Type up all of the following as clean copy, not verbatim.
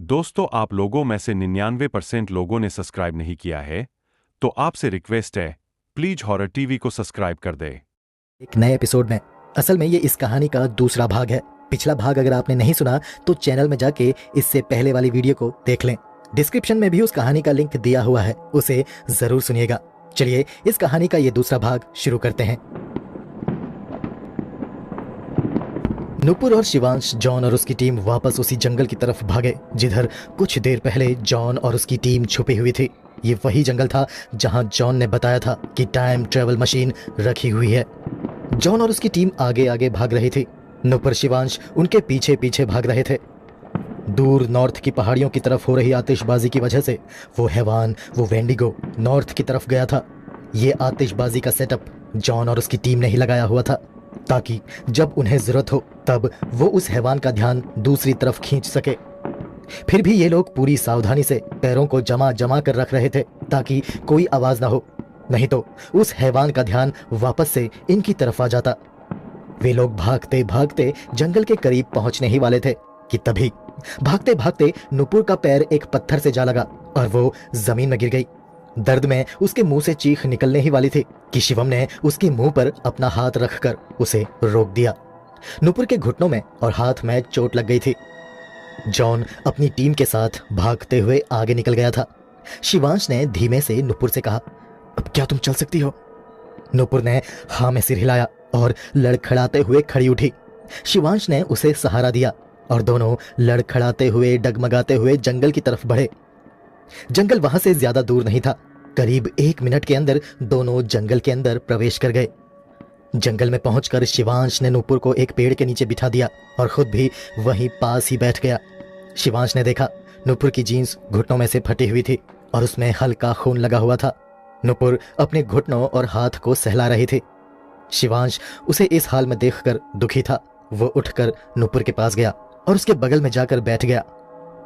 दोस्तों, आप लोगों में से 99% लोगों ने सब्सक्राइब नहीं किया है, तो आपसे रिक्वेस्ट है, प्लीज हॉरर टीवी को सब्सक्राइब कर दे। एक नए एपिसोड में। असल में ये इस कहानी का दूसरा भाग है। पिछला भाग अगर आपने नहीं सुना तो चैनल में जाके इससे पहले वाली वीडियो को देख लें। डिस्क्रिप्शन में भी उस कहानी का लिंक दिया हुआ है, उसे जरूर सुनिएगा। चलिए इस कहानी का ये दूसरा भाग शुरू करते हैं। नुपुर और शिवांश, जॉन और उसकी टीम वापस उसी जंगल की तरफ भागे जिधर कुछ देर पहले जॉन और उसकी टीम छुपी हुई थी। ये वही जंगल था जहां जॉन ने बताया था कि टाइम ट्रेवल मशीन रखी हुई है। जॉन और उसकी टीम आगे आगे भाग रही थी। नुपुर, शिवांश उनके पीछे पीछे भाग रहे थे। दूर नॉर्थ की पहाड़ियों की तरफ हो रही आतिशबाजी की वजह से वो हैवान, वो वेंडिगो नॉर्थ की तरफ गया था। ये आतिशबाजी का सेटअप जॉन और उसकी टीम ने ही लगाया हुआ था ताकि जब उन्हें जरूरत हो तब वो उस हैवान का ध्यान दूसरी तरफ खींच सके। फिर भी ये लोग पूरी सावधानी से पैरों को जमा जमा कर रख रहे थे ताकि कोई आवाज ना हो, नहीं तो उस हैवान का ध्यान वापस से इनकी तरफ आ जाता। वे लोग भागते भागते जंगल के करीब पहुंचने ही वाले थे कि तभी भागते भागते नुपुर का पैर एक पत्थर से जा लगा और वो जमीन में गिर गई। दर्द में उसके मुंह से चीख निकलने ही वाली थी कि शिवम ने उसके मुंह पर अपना हाथ रखकर उसे रोक दिया। नुपुर के घुटनों में और हाथ में चोट लग गई थी। जॉन अपनी टीम के साथ भागते हुए आगे निकल गया था। शिवांश ने धीमे से नुपुर से कहा, अब क्या तुम चल सकती हो? नुपुर ने हाँ में सिर हिलाया और लड़खड़ाते हुए खड़ी उठी। शिवांश ने उसे सहारा दिया और दोनों लड़खड़ाते हुए डगमगाते हुए जंगल की तरफ बढ़े। जंगल वहां से ज्यादा दूर नहीं था। करीब 1 मिनट के अंदर दोनों जंगल के अंदर प्रवेश कर गए। जंगल में पहुंचकर शिवांश ने नुपुर को एक पेड़ के नीचे बिठा दिया और खुद भी वहीं पास ही बैठ गया। शिवांश ने देखा नुपुर की जीन्स घुटनों में से फटी हुई थी और उसमें हल्का खून लगा हुआ था। नुपुर अपने घुटनों और हाथ को सहला रही थी। शिवांश उसे इस हाल में देखकर दुखी था। वो उठकर नुपुर के पास गया और उसके बगल में जाकर बैठ गया।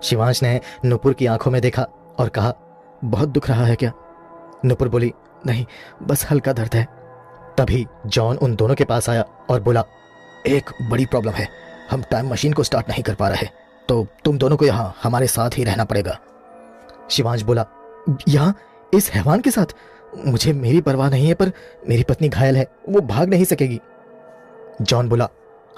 शिवांश ने नुपुर की आंखों में देखा और कहा, बहुत दुख रहा है क्या? नुपुर बोली, नहीं, बस हल्का दर्द है। तभी जॉन उन दोनों के पास आया और बोला, एक बड़ी प्रॉब्लम है, हम टाइम मशीन को स्टार्ट नहीं कर पा रहे, तो तुम दोनों को यहाँ हमारे साथ ही रहना पड़ेगा। शिवांश बोला, यहाँ इस हैवान के साथ? मुझे मेरी परवाह नहीं है, पर मेरी पत्नी घायल है, वो भाग नहीं सकेगी। जॉन बोला,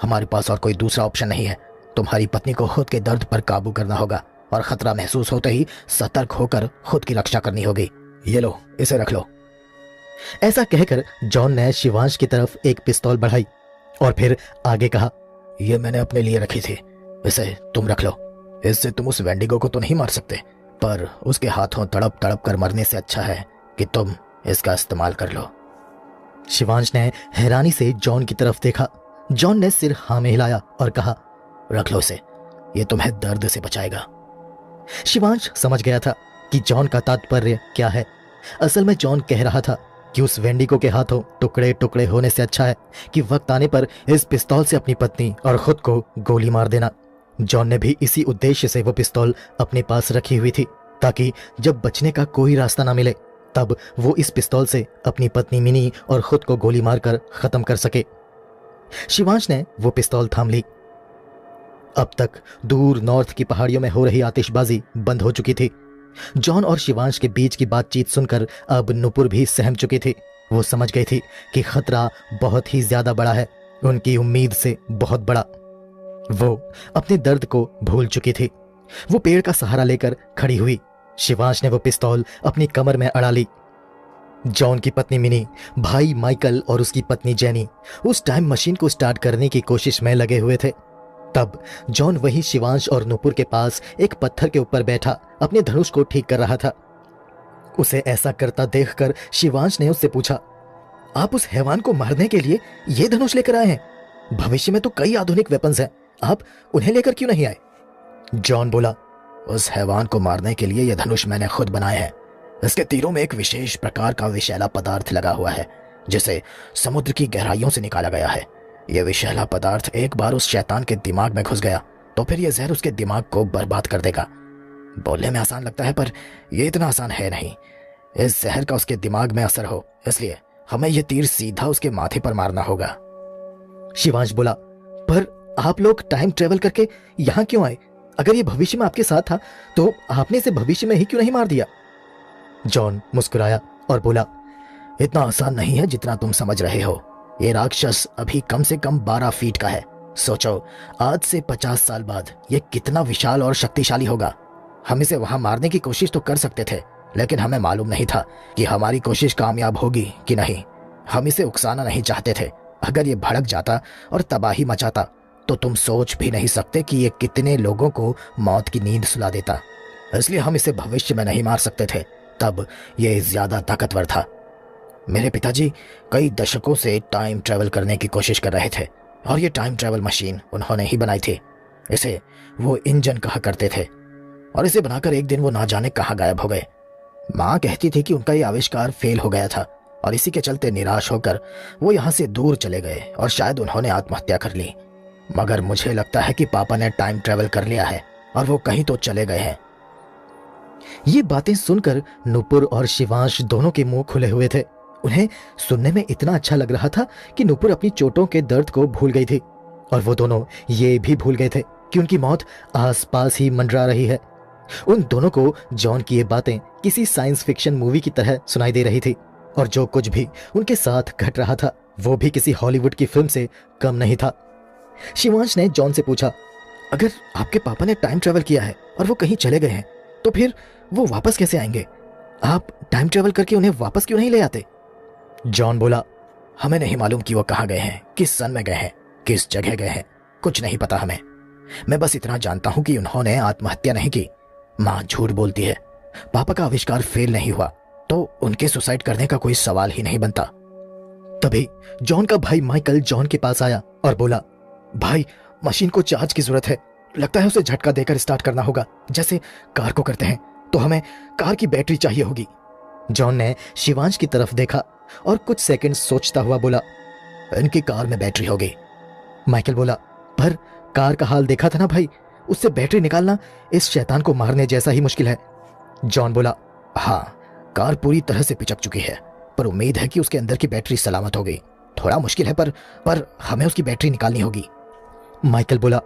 हमारे पास और कोई दूसरा ऑप्शन नहीं है। तुम्हारी पत्नी को खुद के दर्द पर काबू करना होगा और खतरा महसूस होते ही सतर्क होकर खुद की रक्षा करनी होगी। ये लो, इसे रख लो। ऐसा कहकर जॉन ने शिवांश की तरफ एक पिस्तौल बढ़ाई और फिर आगे कहा, यह मैंने अपने लिए रखी थी, इसे तुम रख लो। इससे तुम उस वेंडिगो को तो नहीं मार सकते, पर उसके हाथों तड़प तड़प कर मरने से अच्छा है कि तुम इसका इस्तेमाल कर लो। शिवांश ने हैरानी से जॉन की तरफ देखा। जॉन ने सिर हाँ में हिलाया और कहा, रख लो इसे, यह तुम्हें दर्द से बचाएगा। शिवांश समझ गया था कि जॉन का तात्पर्य क्या है। असल में जॉन कह रहा था कि उस वेंडिगो के हाथों टुकड़े टुकड़े होने से अच्छा है कि वक्त आने पर इस पिस्तौल से अपनी पत्नी और खुद को गोली मार देना। जॉन ने भी इसी उद्देश्य से वो पिस्तौल अपने पास रखी हुई थी ताकि जब बचने का कोई रास्ता ना मिले तब वो इस पिस्तौल से अपनी पत्नी मिनी और खुद को गोली मारकर खत्म कर सके। शिवांश ने वो पिस्तौल थाम ली। अब तक दूर नॉर्थ की पहाड़ियों में हो रही आतिशबाजी बंद हो चुकी थी। जॉन और शिवांश के बीच की बातचीत सुनकर अब नुपुर भी सहम चुकी थी। वो समझ गई थी कि खतरा बहुत ही ज्यादा बड़ा है, उनकी उम्मीद से बहुत बड़ा। वो अपने दर्द को भूल चुकी थी। वो पेड़ का सहारा लेकर खड़ी हुई। शिवांश ने वो पिस्तौल अपनी कमर में अड़ा ली। जॉन की पत्नी मिनी, भाई माइकल और उसकी पत्नी जेनी उस टाइम मशीन को स्टार्ट करने की कोशिश में लगे हुए थे। तब जॉन वही शिवांश और नुपुर के पास एक पत्थर के ऊपर बैठा अपने धनुष को ठीक कर रहा था। उसे ऐसा करता देखकर शिवांश ने उससे पूछा, आप उस हैवान को मारने के लिए ये धनुष लेकर आए हैं? भविष्य में तो कई आधुनिक वेपन्स हैं, आप उन्हें लेकर क्यों नहीं आए? जॉन बोला, उस हैवान को मारने के लिए यह धनुष मैंने खुद बनाए हैं। इसके तीरों में एक विशेष प्रकार का विषैला पदार्थ लगा हुआ है जिसे समुद्र की गहराइयों से निकाला गया है। यह विषैला पदार्थ एक बार उस शैतान के दिमाग में घुस गया तो फिर यह जहर उसके दिमाग को बर्बाद कर देगा। बोलने में आसान लगता है पर यह इतना आसान है नहीं। इस जहर का उसके दिमाग में असर हो, इसलिए हमें यह तीर सीधा उसके माथे पर मारना होगा। शिवांश बोला, पर आप लोग टाइम ट्रेवल करके यहां क्यों आए? अगर ये भविष्य में आपके साथ था तो आपने इसे भविष्य में ही क्यों नहीं मार दिया? जॉन मुस्कुराया और बोला, इतना आसान नहीं है जितना तुम समझ रहे हो। ये राक्षस अभी कम से कम 12 फीट का है। सोचो, आज से 50 साल बाद ये कितना विशाल और शक्तिशाली होगा। हम इसे वहां मारने की कोशिश तो कर सकते थे, लेकिन हमें मालूम नहीं था कि हमारी कोशिश कामयाब होगी कि नहीं। हम इसे उकसाना नहीं चाहते थे। अगर ये भड़क जाता और तबाही मचाता तो तुम सोच भी नहीं सकते कि ये कितने लोगों को मौत की नींद सुला देता। इसलिए हम इसे भविष्य में नहीं मार सकते थे। तब ये ज्यादा ताकतवर था। मेरे पिताजी कई दशकों से टाइम ट्रैवल करने की कोशिश कर रहे थे और ये टाइम ट्रैवल मशीन उन्होंने ही बनाई थी। इसे वो इंजन कहा करते थे और इसे बनाकर एक दिन वो ना जाने कहाँ गायब हो गए। माँ कहती थी कि उनका ये आविष्कार फेल हो गया था और इसी के चलते निराश होकर वो यहाँ से दूर चले गए और शायद उन्होंने आत्महत्या कर ली। मगर मुझे लगता है कि पापा ने टाइम ट्रैवल कर लिया है और वो कहीं तो चले गए हैं। ये बातें सुनकर नुपुर और शिवांश दोनों के मुंह खुले हुए थे। उन्हें सुनने में इतना अच्छा लग रहा था कि नुपुर अपनी चोटों के दर्द को भूल गई थी और वो दोनों ये भी भूल गए थे कि उनकी मौत आसपास ही मंडरा रही है। उन दोनों को जॉन की ये बातें किसी साइंस फिक्शन मूवी की तरह सुनाई दे रही थी और जो कुछ भी उनके साथ घट रहा था वो भी किसी हॉलीवुड की फिल्म से कम नहीं था। शिवांश ने जॉन से पूछा, अगर आपके पापा ने टाइम ट्रैवल किया है और वो कहीं चले गए हैं तो फिर वो वापस कैसे आएंगे? आप टाइम ट्रैवल करके उन्हें वापस क्यों नहीं ले आते? जॉन बोला, हमें नहीं मालूम कि वो कहाँ गए हैं, किस सन में गए हैं, किस जगह गए हैं, कुछ नहीं पता हमें। मैं बस इतना जानता हूं कि उन्होंने आत्महत्या नहीं की। माँ झूठ बोलती है। पापा का आविष्कार फेल नहीं हुआ तो उनके सुसाइड करने का कोई सवाल ही नहीं बनता। तभी जॉन का भाई माइकल जॉन के पास आया और बोला, भाई मशीन को चार्ज की जरूरत है। लगता है उसे झटका देकर स्टार्ट करना होगा, जैसे कार को करते हैं। तो हमें कार की बैटरी चाहिए होगी। जॉन ने शिवांश की तरफ देखा और कुछ सेकंड सोचता हुआ बोला, इनकी कार में बैटरी होगी। माइकल बोला, पर कार का हाल देखा था ना भाई, उससे बैटरी निकालना इस शैतान को मारने जैसा ही मुश्किल है। जॉन बोला, हाँ, कार पूरी तरह से पिचक चुकी है, पर उम्मीद है कि उसके अंदर की बैटरी सलामत हो गई। थोड़ा मुश्किल है पर हमें उसकी बैटरी निकालनी होगी। माइकल बोला,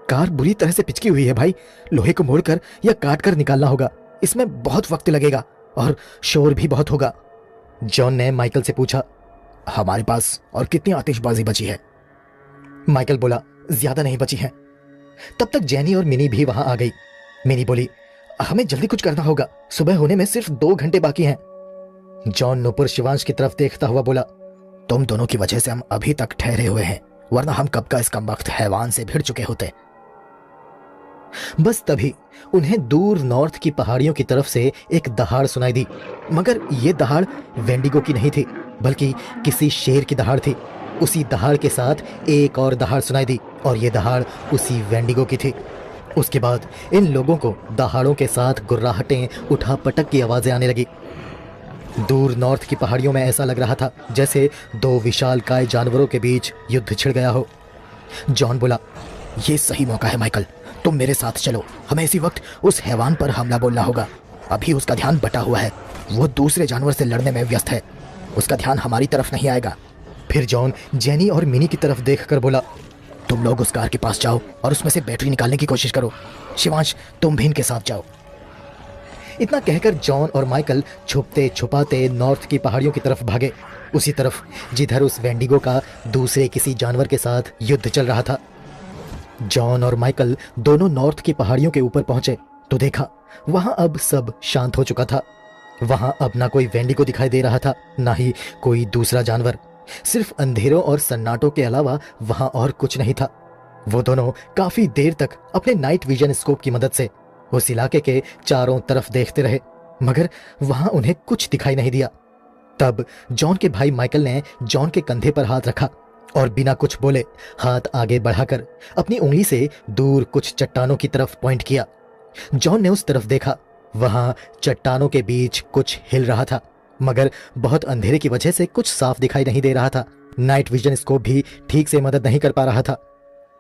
कार बुरी तरह से पिचकी हुई है भाई, लोहे को मोड़कर या काट कर निकालना होगा। इसमें बहुत वक्त लगेगा और शोर भी बहुत होगा। जॉन ने माइकल से पूछा, हमारे पास और कितनी आतिशबाजी बची है? माइकल बोला, ज्यादा नहीं बची है। तब तक जेनी और मिनी भी वहां आ गई। मिनी बोली, हमें जल्दी कुछ करना होगा, सुबह होने में सिर्फ 2 घंटे बाकी हैं। जॉन नुपुर शिवांश की तरफ देखता हुआ बोला, तुम दोनों की वजह से हम अभी तक ठहरे हुए हैं, वरना हम कब का इस कमबख्त हैवान से भिड़ चुके होते। बस तभी उन्हें दूर नॉर्थ की पहाड़ियों की तरफ से एक दहाड़ सुनाई दी। मगर ये दहाड़ वेंडिगो की नहीं थी, बल्कि किसी शेर की दहाड़ थी। उसी दहाड़ के साथ एक और दहाड़ सुनाई दी और ये दहाड़ उसी वेंडिगो की थी। उसके बाद इन लोगों को दहाड़ों के साथ गुर्राहटें, उठा पटक की आवाजें आने लगी। दूर नॉर्थ की पहाड़ियों में ऐसा लग रहा था जैसे 2 विशालकाय जानवरों के बीच युद्ध छिड़ गया हो। जॉन बोला, ये सही मौका है माइकल, तुम मेरे साथ चलो। हमें इसी वक्त उस हैवान पर हमला बोलना होगा। अभी उसका ध्यान बटा हुआ है, वो दूसरे जानवर से लड़ने में व्यस्त है। उसका ध्यान हमारी तरफ नहीं आएगा। फिर जॉन जेनी और मिनी की तरफ देखकर बोला, तुम लोग उस कार के पास जाओ और उसमें से बैटरी निकालने की कोशिश करो। शिवांश, तुम भी इनके साथ जाओ। इतना कहकर जॉन और माइकल छुपते छुपाते नॉर्थ की पहाड़ियों की तरफ भागे, उसी तरफ जिधर उस वेंडिगो का दूसरे किसी जानवर के साथ युद्ध चल रहा था। जॉन और माइकल दोनों नॉर्थ की पहाड़ियों के ऊपर पहुंचे तो देखा वहां अब सब शांत हो चुका था। वहां अब ना कोई वेंडिगो दिखाई दे रहा था, ना ही कोई दूसरा जानवर। सिर्फ अंधेरों और सन्नाटों के अलावा वहां और कुछ नहीं था। वो दोनों काफी देर तक अपने नाइट विजन स्कोप की मदद से उस इलाके के चारों तरफ देखते रहे, मगर वहां उन्हें कुछ दिखाई नहीं दिया। तब जॉन के भाई माइकल ने जॉन के कंधे पर हाथ रखा और बिना कुछ बोले हाथ आगे बढ़ाकर अपनी उंगली से दूर कुछ चट्टानों की तरफ पॉइंट किया। जॉन ने उस तरफ देखा, वहां चट्टानों के बीच कुछ हिल रहा था, मगर बहुत अंधेरे की वजह से कुछ साफ दिखाई नहीं दे रहा था। नाइट विजन स्कोप भी ठीक से मदद नहीं कर पा रहा था।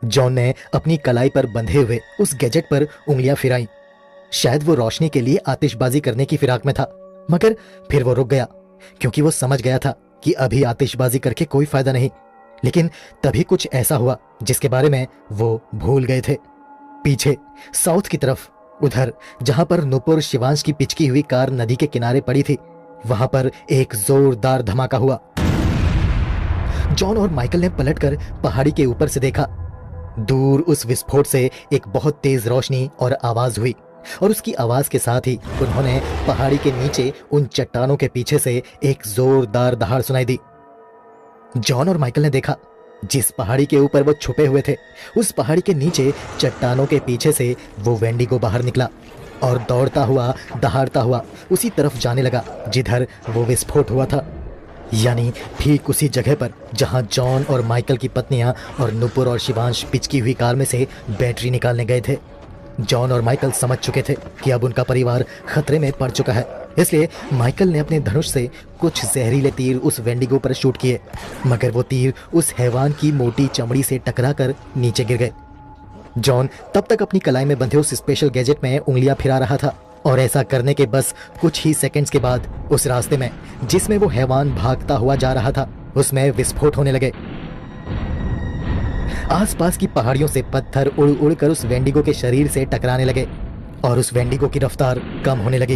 जॉन ने अपनी कलाई पर बंधे हुए उस गैजेट पर उंगलियां फिराई। शायद वो रोशनी के लिए आतिशबाजी करने की फिराक में था, मगर फिर वो रुक गया क्योंकि वो समझ गया था कि अभी आतिशबाजी करके कोई फायदा नहीं। लेकिन तभी कुछ ऐसा हुआ जिसके बारे में वो भूल गए थे। पीछे साउथ की तरफ, उधर जहां पर नुपुर शिवांश की पिचकी हुई कार नदी के किनारे पड़ी थी, वहां पर एक जोरदार धमाका हुआ। जॉन और माइकल ने पलटकर पहाड़ी के ऊपर से देखा। दूर उस विस्फोट से एक बहुत तेज रोशनी और आवाज हुई, और उसकी आवाज के साथ ही उन्होंने पहाड़ी के नीचे उन चट्टानों के पीछे से एक जोरदार दहाड़ सुनाई दी। जॉन और माइकल ने देखा, जिस पहाड़ी के ऊपर वो छुपे हुए थे, उस पहाड़ी के नीचे चट्टानों के पीछे से वो वेंडिगो बाहर निकला और दौड़ता हुआ, दहाड़ता हुआ उसी तरफ जाने लगा जिधर वो विस्फोट हुआ था, यानी ठीक उसी जगह पर जहां जॉन और माइकल की पत्नियां और नुपुर और शिवांश पिचकी हुई कार में से बैटरी निकालने गए थे। जॉन और माइकल समझ चुके थे कि अब उनका परिवार खतरे में पड़ चुका है, इसलिए माइकल ने अपने धनुष से कुछ जहरीले तीर उस वेंडिगो पर शूट किए, मगर वो तीर उस हैवान की मोटी चमड़ी से टकराकर नीचे गिर गए। जॉन तब तक अपनी कलाई में बंधे उस स्पेशल गैजेट में उंगलियां फिरा रहा था, और ऐसा करने के बस कुछ ही सेकंड्स के बाद उस रास्ते में जिसमें वो हैवान भागता हुआ जा रहा था, उसमें विस्फोट होने लगे। आसपास की पहाड़ियों से पत्थर उड़ उड़कर उस वेंडिगो के शरीर से टकराने लगे और उस वेंडिगो की रफ्तार कम होने लगी।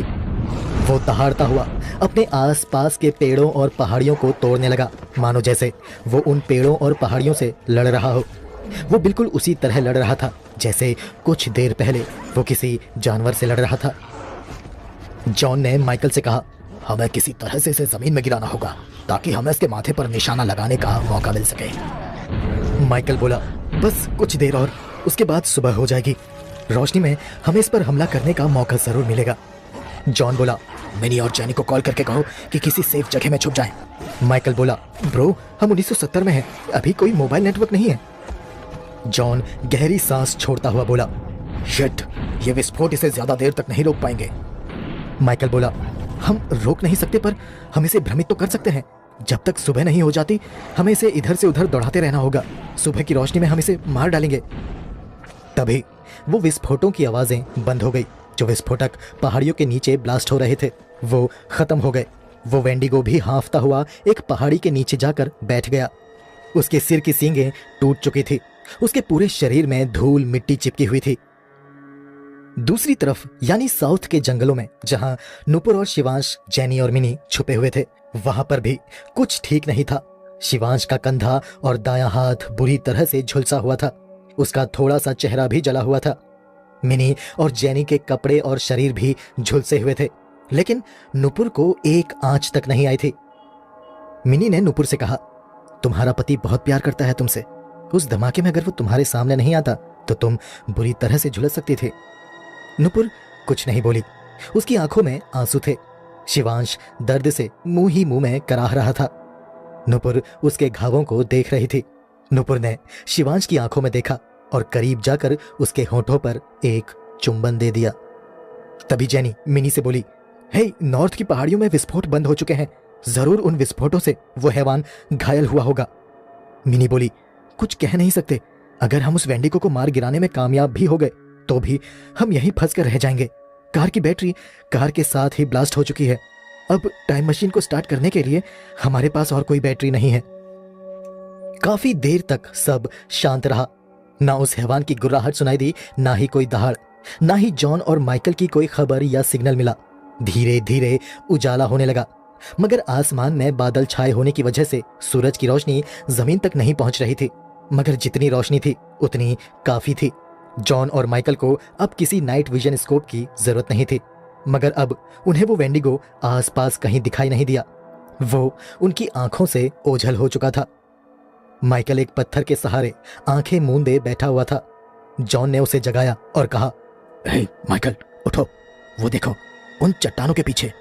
वो दहाड़ता हुआ अपने आसपास के पेड़ों और पहाड़ियों को तोड़ने लगा, मानो जैसे वो उन पेड़ों और पहाड़ियों से लड़ रहा हो। वो बिल्कुल उसी तरह लड़ रहा था जैसे कुछ देर पहले वो किसी जानवर से लड़ रहा था। जॉन ने माइकल से कहा, हमें किसी तरह से इसे जमीन में गिराना होगा ताकि हमें इसके माथे पर निशाना लगाने का मौका मिल सके। माइकल बोला, बस कुछ देर और, उसके बाद सुबह हो जाएगी। रोशनी में हमें इस पर हमला करने का मौका जरूर मिलेगा। जॉन बोला, मिनी और जैनी को कॉल करके कहो कि किसी सेफ जगह में छुप जाएं। माइकल बोला, ब्रो हम 1970 में हैं, अभी कोई मोबाइल नेटवर्क नहीं है। जॉन गहरी सांस छोड़ता हुआ बोला, शिट, ये विस्फोट इसे ज्यादा देर तक नहीं रोक पाएंगे। माइकल बोला, हम रोक नहीं सकते पर हम इसे भ्रमित तो कर सकते हैं। जब तक सुबह नहीं हो जाती हमें इसे इधर से उधर दौड़ाते रहना होगा। सुबह की रोशनी में हम इसे मार डालेंगे। तभी वो विस्फोटों की आवाजें बंद हो गई। जो विस्फोटक पहाड़ियों के नीचे ब्लास्ट हो रहे थे वो खत्म हो गए। वो वेंडिगो भी हाँफता हुआ एक पहाड़ी के नीचे जाकर बैठ गया। उसके सिर की सींगें टूट चुकी थी, उसके पूरे शरीर में धूल मिट्टी चिपकी हुई थी। दूसरी तरफ यानी साउथ के जंगलों में जहां नुपुर और शिवांश, जैनी और मिनी छुपे हुए थे, वहां पर भी कुछ ठीक नहीं था। शिवांश का कंधा और दायां हाथ बुरी तरह से झुलसा हुआ था, उसका थोड़ा सा चेहरा भी जला हुआ था। मिनी और जैनी के कपड़े और शरीर भी झुलसे हुए थे, लेकिन नुपुर को एक आंच तक नहीं आई थी। मिनी ने नुपुर से कहा, तुम्हारा पति बहुत प्यार करता है तुमसे, उस धमाके में अगर वो तुम्हारे सामने नहीं आता तो तुम बुरी तरह से झुलस सकती थी। नुपुर कुछ नहीं बोली, उसकी आंखों में आंसू थे। शिवांश दर्द से मुंह ही मुंह में कराह रहा था। नुपुर उसके घावों को देख रही थी। नुपुर ने शिवांश की आंखों में देखा और करीब जाकर उसके होठों पर एक चुंबन दे दिया। तभी जैनी मिनी से बोली, हे, नॉर्थ की पहाड़ियों में विस्फोट बंद हो चुके हैं, जरूर उन विस्फोटों से वो हैवान घायल हुआ होगा। मिनी बोली, कुछ कह नहीं सकते, अगर हम उस वेंडिगो को मार गिराने में कामयाब भी हो गए तो भी हम यहीं फंस कर रह जाएंगे। कार की बैटरी कार के साथ ही ब्लास्ट हो चुकी है। अब टाइम मशीन को स्टार्ट करने के लिए हमारे पास और कोई बैटरी नहीं है। काफी देर तक सब शांत रहा। ना उस हैवान की गुर्राहट सुनाई दी, ना ही कोई दहाड़, ना ही जॉन और माइकल की कोई खबर या सिग्नल मिला। धीरे धीरे उजाला होने लगा, मगर आसमान में बादल छाए होने की वजह से सूरज की रोशनी जमीन तक नहीं पहुंच रही थी। मगर जितनी रोशनी थी उतनी काफी थी। जॉन और माइकल को अब किसी नाइट विजन स्कोप की जरूरत नहीं थी, मगर अब उन्हें वो वेंडिगो आसपास कहीं दिखाई नहीं दिया। वो उनकी आंखों से ओझल हो चुका था। माइकल एक पत्थर के सहारे आंखें मूंदे बैठा हुआ था। जॉन ने उसे जगाया और कहा, हे माइकल, उठो, वो देखो उन चट्टानों के पीछे।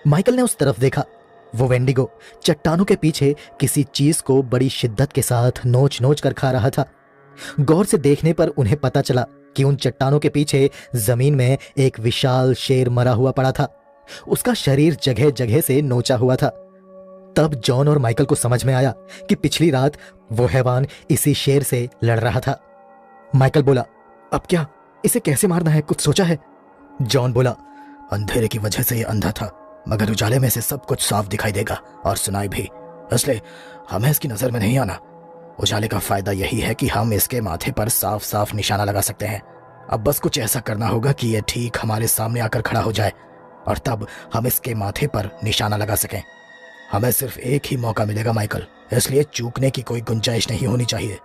माइकल ने उस तरफ देखा। वो वेंडिगो चट्टानों के पीछे किसी चीज को बड़ी शिद्दत के साथ नोच नोच कर खा रहा था। गौर से देखने पर उन्हें पता चला कि उन चट्टानों के पीछे जमीन में एक विशाल शेर मरा हुआ पड़ा था। उसका शरीर जगह जगह से नोचा हुआ था। तब जॉन और माइकल को समझ में आया कि पिछली रात वो हैवान इसी शेर से लड़ रहा था। माइकल बोला, अब क्या, इसे कैसे मारना है, कुछ सोचा है? जॉन बोला, अंधेरे की वजह से ये अंधा था, मगर उजाले में से सब कुछ साफ दिखाई देगा और सुनाई भी, इसलिए हमें इसकी नजर में नहीं आना। उजाले का फायदा यही है कि हम इसके माथे पर साफ साफ निशाना लगा सकते हैं अब बस कुछ ऐसा करना होगा कि ये ठीक हमारे सामने आकर खड़ा हो जाए और तब हम इसके माथे पर निशाना लगा सकें। हमें सिर्फ एक ही मौका मिलेगा माइकल, इसलिए चूकने की कोई गुंजाइश नहीं होनी चाहिए।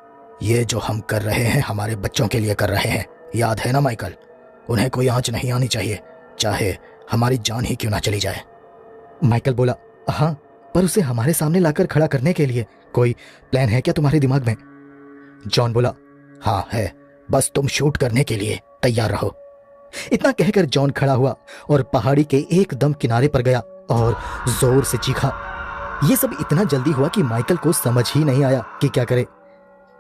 ये जो हम कर रहे हैं हमारे बच्चों के लिए कर रहे हैं, याद है ना माइकल? उन्हें कोई आंच नहीं आनी चाहिए, चाहे हमारी जान ही क्यों ना चली जाए। माइकल बोला, हाँ, पर उसे हमारे सामने लाकर खड़ा करने के लिए कोई प्लान है क्या तुम्हारे दिमाग में? जॉन बोला, हाँ है, बस तुम शूट करने के लिए तैयार रहो। इतना कहकर जॉन खड़ा हुआ और पहाड़ी के एकदम किनारे पर गया और जोर से चीखा। यह सब इतना जल्दी हुआ कि माइकल को समझ ही नहीं आया कि क्या करे।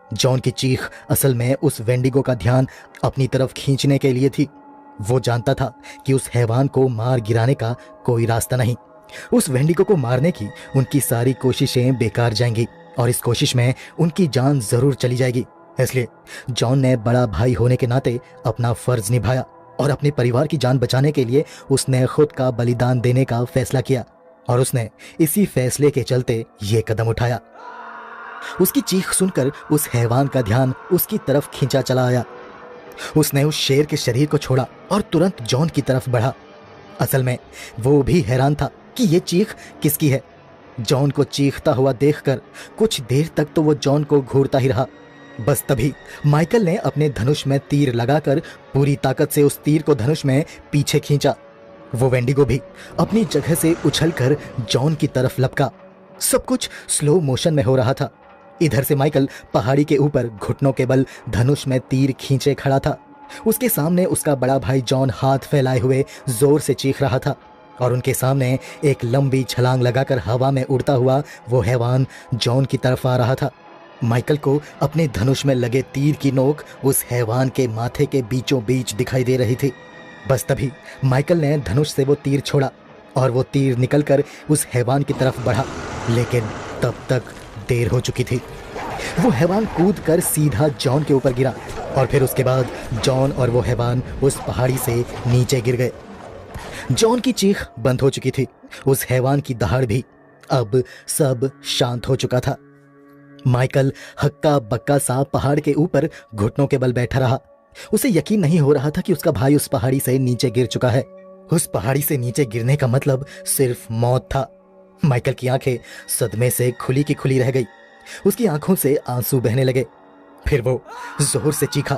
जॉन की चीख असल में उस वेंडिगो का ध्यान अपनी तरफ खींचने के लिए थी। वो जानता था कि उस हैवान को मार गिराने का कोई रास्ता नहीं। उस वेंडिगो को मारने की उनकी सारी कोशिशें बेकार जाएंगी और इस कोशिश में उनकी जान जरूर चली जाएगी। इसलिए जॉन ने बड़ा भाई होने के नाते अपना फर्ज निभाया और अपने परिवार की जान बचाने के लिए उसने खुद का बलिदान देने का फैसला किया और उसने इसी फैसले के चलते ये कदम उठाया। उसकी चीख सुनकर उस हैवान का ध्यान उसकी तरफ खींचा चला आया। उसने उस शेर के शरीर को छोड़ा और तुरंत जॉन की तरफ बढ़ा। असल में वो भी हैरान था कि ये चीख किसकी है। जॉन को चीखता हुआ देखकर कुछ देर तक तो वो जॉन को घूरता ही रहा। बस तभी माइकल ने अपने धनुष में तीर लगाकर पूरी ताकत से उस तीर को धनुष में पीछे खींचा। वो वेंडिगो भी अपनी जगह से उछलकर जॉन की तरफ लपका। सब कुछ स्लो मोशन में हो रहा था। इधर से माइकल पहाड़ी के ऊपर घुटनों के बल धनुष में तीर खींचे खड़ा था। उसके सामने उसका बड़ा भाई जॉन हाथ फैलाए हुए जोर से चीख रहा था और उनके सामने एक लंबी छलांग लगाकर हवा में उड़ता हुआ वो हैवान जॉन की तरफ आ रहा था। माइकल को अपने धनुष में लगे तीर की नोक उस हैवान के माथे के बीचों बीच दिखाई दे रही थी। बस तभी माइकल ने धनुष से वो तीर छोड़ा और वो तीर निकलकर उस हैवान की तरफ बढ़ा, लेकिन तब तक देर हो चुकी थी। वो हैवान कूदकर सीधा जॉन के ऊपर गिरा और फिर उसके बाद जॉन और वो हैवान उस पहाड़ी से नीचे गिर गए। जॉन की चीख बंद हो चुकी थी, उस हैवान की दहाड़ भी। अब सब शांत हो चुका था। माइकल हक्का बक्का सा पहाड़ के ऊपर घुटनों के बल बैठा रहा। उसे यकीन नहीं हो रहा था कि उसका भाई उस पहाड़ी से नीचे गिर चुका है। उस पहाड़ी से नीचे गिरने का मतलब सिर्फ मौत था। माइकल की आंखें सदमे से खुली की खुली रह गई। उसकी आंखों से आंसू बहने लगे। फिर वो जोर से चीखा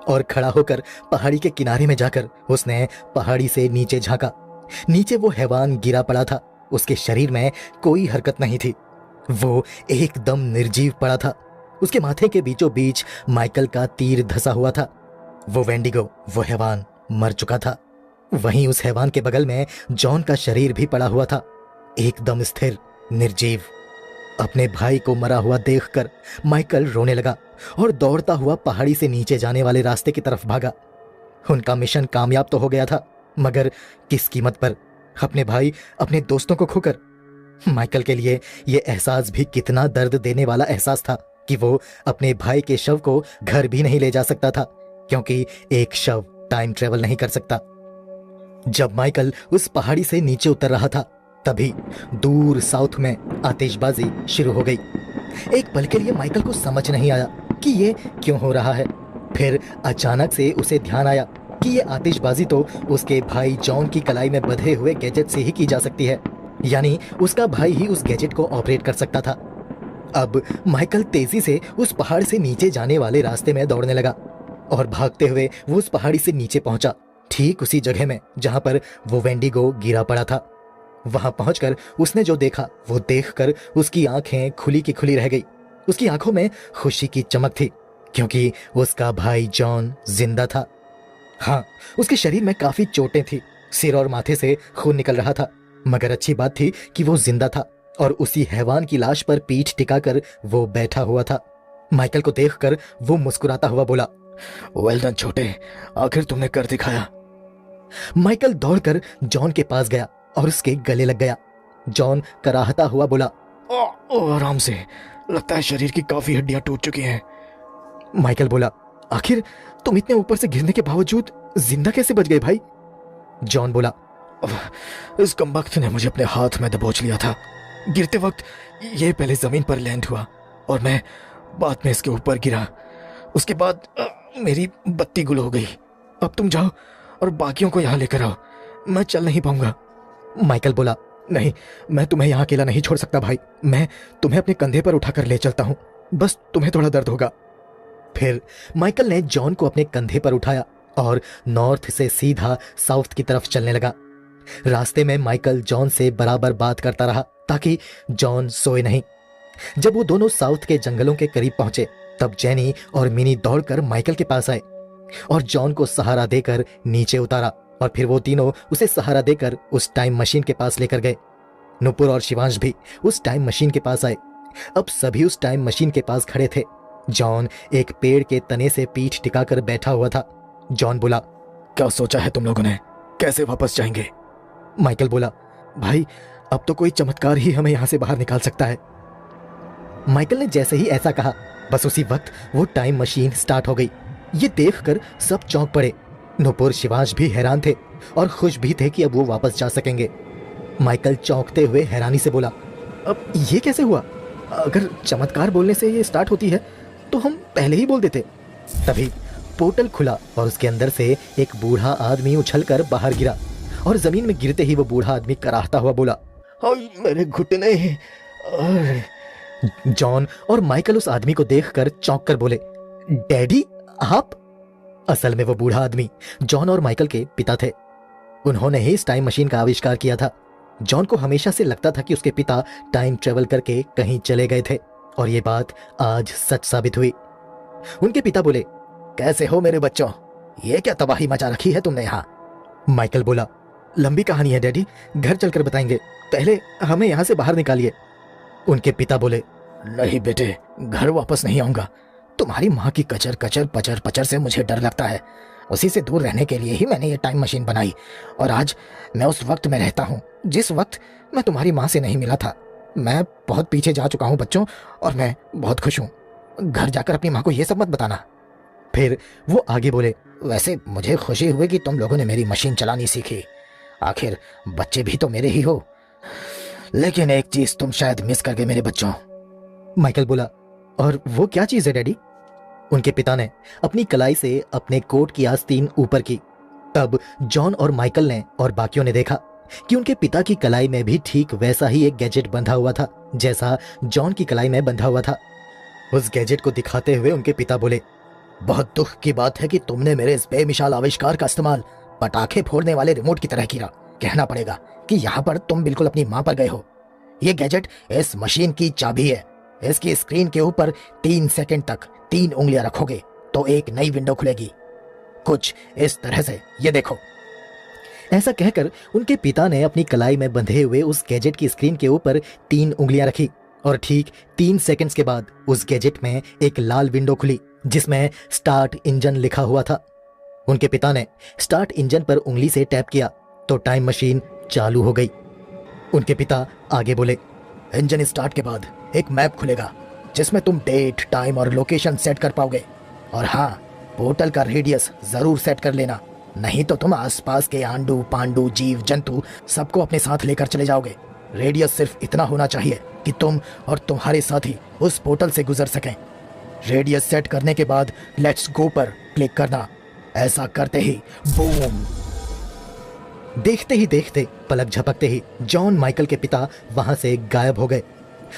और खड़ा होकर पहाड़ी के किनारे में जाकर उसने पहाड़ी से नीचे झांका। नीचे वो हैवान गिरा पड़ा था। उसके शरीर में कोई हरकत नहीं थी। वो एकदम निर्जीव पड़ा था। उसके माथे के बीचों बीच माइकल का तीर धंसा हुआ था। वो वेंडिगो, वो हैवान मर चुका था। वहीं उस हैवान के बगल में जॉन का शरीर भी पड़ा हुआ था, एकदम स्थिर, निर्जीव। अपने भाई को मरा हुआ देखकर माइकल रोने लगा और दौड़ता हुआ पहाड़ी से नीचे जाने वाले रास्ते की तरफ भागा। उनका मिशन कामयाब तो हो गया था, मगर किस कीमत पर? अपने भाई, अपने दोस्तों को खोकर। माइकल के लिए यह एहसास भी कितना दर्द देने वाला एहसास था कि वो अपने भाई के शव को घर भी नहीं ले जा सकता था, क्योंकि एक शव टाइम ट्रेवल नहीं कर सकता। जब माइकल उस पहाड़ी से नीचे उतर रहा था, तभी दूर साउथ में आतिशबाजी शुरू हो गई। एक पल के लिए माइकल को समझ नहीं आया कि ये क्यों हो रहा है। फिर अचानक से उसे ध्यान आया कि ये आतिशबाजी तो उसके भाई जॉन की कलाई में बंधे हुए गैजेट से ही की जा सकती है, यानी उसका भाई ही उस गैजेट को ऑपरेट कर सकता था। अब माइकल तेजी से उस पहाड़ से नीचे जाने वाले रास्ते में दौड़ने लगा और भागते हुए वो उस पहाड़ी से नीचे पहुंचा, ठीक उसी जगह में जहां पर वो वेंडिगो गिरा पड़ा था। वहां पहुंचकर उसने जो देखा वो देखकर उसकी आंखें खुली की खुली रह गई। उसकी आंखों में खुशी की चमक थी, क्योंकि उसका भाई जॉन जिंदा था। हाँ, उसके शरीर में काफी चोटें थी, सिर और माथे से खून निकल रहा था, मगर अच्छी बात थी कि वो जिंदा था और उसी हैवान की लाश पर पीठ टिकाकर वो बैठा हुआ था। माइकल को देखकर वो मुस्कुराता हुआ बोला, वेल डन छोटे, आखिर तुमने कर दिखाया। माइकल दौड़कर जॉन के पास गया और उसके गले लग गया। जॉन कराहता हुआ बोला, ओ आराम से, लगता है शरीर की काफी हड्डियां टूट चुकी हैं। माइकल बोला, आखिर तुम इतने ऊपर से गिरने के बावजूद जिंदा कैसे बच गए भाई? जॉन बोला, इस कमबख्त ने मुझे अपने हाथ में दबोच लिया था। गिरते वक्त ये पहले जमीन पर लैंड हुआ और मैं बाद में इसके ऊपर गिरा। उसके बाद मेरी बत्ती गुल हो गई। अब तुम जाओ और बाकियों को यहाँ लेकर आओ, मैं चल नहीं पाऊंगा। माइकल बोला, नहीं, मैं तुम्हें यहाँ अकेला नहीं छोड़ सकता भाई, मैं तुम्हें अपने कंधे पर उठाकर ले चलता हूँ, बस तुम्हें थोड़ा दर्द होगा। फिर माइकल ने जॉन को अपने कंधे पर उठाया और नॉर्थ से सीधा साउथ की तरफ चलने लगा। रास्ते में माइकल जॉन से बराबर बात करता रहा ताकि जॉन सोए नहीं। जब वो दोनों साउथ के जंगलों के करीब पहुंचे तब जेनी और मिनी दौड़कर माइकल के पास आए और जॉन को सहारा देकर नीचे उतारा और फिर वो तीनों उसे सहारा देकर उस टाइम मशीन के पास लेकर गए। नुपुर और शिवांश भी उस टाइम मशीन के पास आए। अब सभी उस टाइम मशीन के पास खड़े थे। जॉन एक पेड़ के तने से पीठ टिकाकर बैठा हुआ था। जॉन बोला, क्या सोचा है तुम लोगों ने, कैसे वापस जाएंगे? माइकल बोला, भाई अब तो कोई चमत्कार ही हमें यहां से बाहर निकाल सकता है। माइकल ने जैसे ही ऐसा कहा बस उसी वक्त वो टाइम मशीन स्टार्ट हो गई। ये देखकर सब चौंक पड़े। नुपुर शिवांश भी हैरान थे और खुश भी थे कि अब वो वापस जा सकेंगे। माइकल चौंकते हुए हैरानी से बोला, अब ये कैसे हुआ? अगर चमत्कार बोलने से ये स्टार्ट होती है तो हम पहले ही बोल देते। तभी पोर्टल खुला और उसके अंदर से एक बूढ़ा आदमी उछलकर बाहर गिरा और जमीन में गिरते ही वो बूढ़ा आदमी कराहता हुआ बोला, हाय मेरे घुटने। जॉन और माइकल उस आदमी को देखकर चौंक कर बोले, डैडी आप? असल में वो बूढ़ा आदमी जॉन और माइकल के पिता थे। उन्होंने ही इस टाइम मशीन का आविष्कार किया था। जॉन को हमेशा से लगता था कि उसके पिता टाइम ट्रेवल करके कहीं चले गए थे और ये बात आज सच साबित हुई। उनके पिता बोले, कैसे हो मेरे बच्चों, ये क्या तबाही मचा रखी है तुमने यहाँ? माइकल बोला, लंबी कहानी है डैडी, घर चलकर बताएंगे, पहले हमें यहाँ से बाहर निकालिए। उनके पिता बोले, नहीं बेटे, घर वापस नहीं आऊंगा। तुम्हारी माँ की कचर कचर पचर पचर से मुझे डर लगता है। उसी से दूर रहने के लिए ही मैंने ये टाइम मशीन बनाई और आज मैं उस वक्त में रहता हूँ जिस वक्त मैं तुम्हारी माँ से नहीं मिला था। मैं बहुत पीछे जा चुका हूँ बच्चों और मैं बहुत खुश हूँ। घर जाकर अपनी माँ को ये सब मत बताना। फिर वो आगे बोले, वैसे मुझे खुशी हुई कि तुम लोगों ने मेरी मशीन चलानी सीखी, आखिर बच्चे भी तो मेरे ही हो। लेकिन एक चीज तुम शायद मिस कर गए मेरे बच्चों। माइकल बोला, और वो क्या चीज है डैडी? उनके पिता ने अपनी कलाई से अपने कोट की आस्तीन ऊपर की। तब जॉन और माइकल ने और बाकियों ने देखा कि उनके पिता की कलाई में भी ठीक वैसा ही एक गैजेट बंधा हुआ था जैसा जॉन की कलाई में बंधा हुआ था। उस गैजेट को दिखाते हुए उनके पिता बोले, बहुत दुख की बात है कि तुमने मेरे इस बेमिसाल आविष्कार का इस्तेमाल पटाखे फोड़ने वाले रिमोट की तरह किया। कहना पड़ेगा कि यहाँ पर तुम बिल्कुल अपनी माँ पर गए हो। ये गैजेट इस मशीन की चाबी है। इसकी स्क्रीन के ऊपर 3 सेकंड तक 3 उंगलियां रखोगे तो एक नई विंडो खुलेगी, कुछ इस तरह से, ये देखो। ऐसा कहकर उनके पिता ने अपनी कलाई में बंधे हुए उस गैजेट की स्क्रीन के ऊपर 3 उंगलियां रखी और ठीक 3 सेकंड्स के बाद उस गैजेट में एक लाल विंडो खुली जिसमें स्टार्ट इंजन लिखा हुआ था। उनके पिता ने स्टार्ट इंजन पर उंगली से टैप किया तो टाइम मशीन चालू हो गई। उनके पिता आगे बोले, इंजन स्टार्ट के बाद एक मैप खुलेगा जिसमें तुम डेट, टाइम और लोकेशन सेट कर पाओगे। और हाँ, पोर्टल का रेडियस जरूर सेट कर लेना, नहीं तो तुम आसपास के आंडू पांडू जीव जंतु सबको अपने साथ लेकर चले जाओगे। रेडियस सिर्फ इतना होना चाहिए कि तुम और तुम्हारे साथी उस पोर्टल से गुजर सकें। रेडियस सेट करने के बाद लेट्स गो पर क्लिक करना। ऐसा करते ही बूम, देखते ही देखते पलक झपकते ही जॉन माइकल के पिता वहां से गायब हो गए।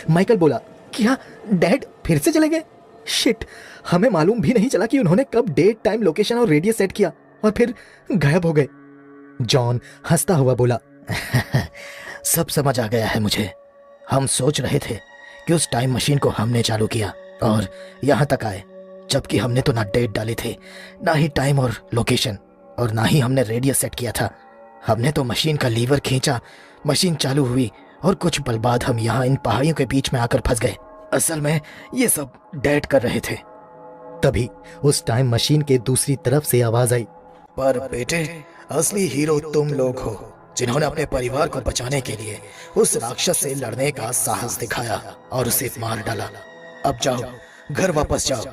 माइकल बोला, क्या डैड फिर से चले गए? शिट, हमें मालूम भी नहीं चला कि उन्होंने कब डेट, टाइम, लोकेशन और रेडियस सेट किया और फिर गायब हो गए। जॉन हंसता हुआ बोला, सब समझ आ गया है मुझे। हम सोच रहे थे कि उस टाइम मशीन को हमने चालू किया और यहाँ तक आए, जबकि हमने तो ना डेट डाले थे, ना ही टाइम और लोकेशन, और ना ही हमने रेडियस सेट किया था। हमने तो मशीन का लीवर खींचा, मशीन चालू हुई और कुछ पल बाद हम यहाँ इन पहाड़ियों के बीच में आकर फंस गए। असल में ये सब डैड कर रहे थे। तभी उस टाइम मशीन के दूसरी तरफ से आवाज आई, पर बेटे, असली हीरो तुम लोग हो जिन्होंने अपने परिवार को बचाने के लिए उस राक्षस से लड़ने का साहस दिखाया और उसे मार डाला। अब जाओ, घर वापस जाओ।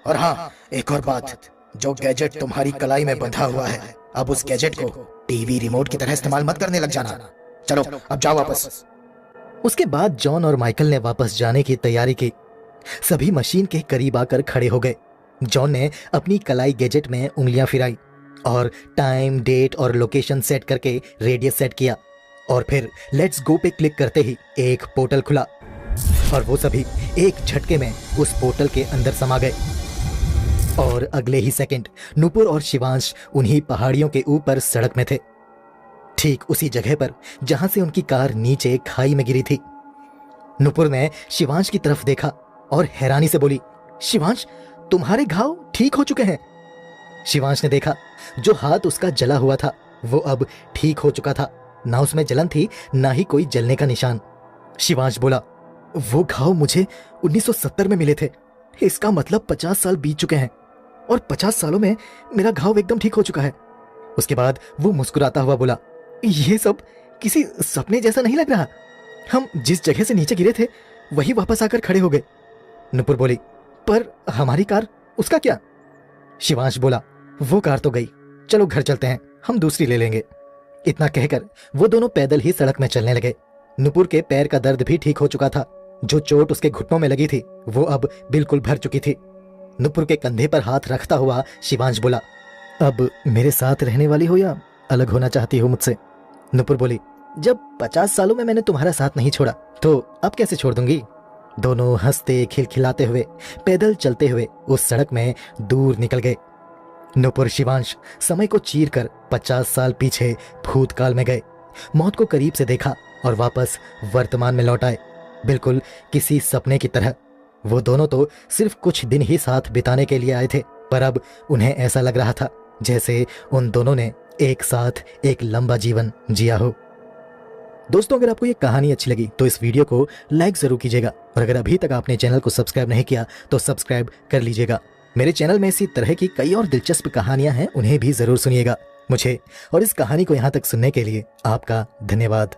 और हाँ, एक और बात, जो गैजेट तुम्हारी कलाई में बंधा हुआ है, अब उस गैजेट को टीवी रिमोट की तरह इस्तेमाल मत करने लग जाना। चलो अब जाओ वापस। उसके बाद जॉन और माइकल ने वापस जाने की तैयारी की। सभी मशीन के करीब आकर खड़े हो गए। जॉन ने अपनी कलाई गैजेट में उंगलियां फिराई और टाइम, डेट और लोकेशन सेट करके रेडियस सेट किया और फिर लेट्स गो पे क्लिक करते ही एक पोर्टल खुला और वो सभी एक झटके में उस पोर्टल के अंदर समा गए और अगले ही सेकंड नुपुर और शिवांश उन्हीं पहाड़ियों के ऊपर सड़क में थे, ठीक उसी जगह पर जहां से उनकी कार नीचे खाई में गिरी थी। नुपुर ने शिवांश की तरफ देखा और हैरानी से बोली, शिवांश, तुम्हारे घाव ठीक हो चुके हैं। शिवांश ने देखा जो हाथ उसका जला हुआ था वो अब ठीक हो चुका था, ना उसमें जलन थी ना ही कोई जलने का निशान। शिवांश बोला, वो घाव मुझे 1970 में मिले थे, इसका मतलब 50 साल बीत चुके हैं और 50 सालों में मेरा घाव एकदम ठीक हो चुका है। उसके बाद वो मुस्कुराता हुआ बोला, ये सब किसी सपने जैसा नहीं लग रहा, हम जिस जगह से नीचे गिरे थे वही वापस आकर खड़े हो गए। नुपुर बोली, पर हमारी कार, उसका क्या? शिवांश बोला, वो कार तो गई, चलो घर चलते हैं, हम दूसरी ले लेंगे। इतना कहकर वो दोनों पैदल ही सड़क में चलने लगे। नुपुर के पैर का दर्द भी ठीक हो चुका था, जो चोट उसके घुटनों में लगी थी वो अब बिल्कुल भर चुकी थी। नुपुर के कंधे पर हाथ रखता हुआ शिवांश बोला, अब मेरे साथ रहने वाली हो या अलग होना चाहती हो मुझसे? नुपुर बोली, जब 50 सालों में मैंने तुम्हारा साथ नहीं छोड़ा तो अब कैसे छोड़ दूंगी। दोनों हंसते खिलखिलाते हुए पैदल चलते हुए उस सड़क में दूर निकल गए। नुपुर शिवांश समय को चीर कर 50 साल पीछे भूतकाल में गए, मौत को करीब से देखा और वापस वर्तमान में लौट आए, बिल्कुल किसी सपने की तरह। वो दोनों तो सिर्फ कुछ दिन ही साथ बिताने के लिए आए थे, पर अब उन्हें ऐसा लग रहा था जैसे उन दोनों ने एक साथ एक लंबा जीवन जिया हो। दोस्तों, अगर आपको ये कहानी अच्छी लगी तो इस वीडियो को लाइक जरूर कीजिएगा और अगर अभी तक आपने चैनल को सब्सक्राइब नहीं किया तो सब्सक्राइब कर लीजिएगा। मेरे चैनल में इसी तरह की कई और दिलचस्प कहानियां हैं, उन्हें भी जरूर सुनिएगा। मुझे और इस कहानी को यहाँ तक सुनने के लिए आपका धन्यवाद।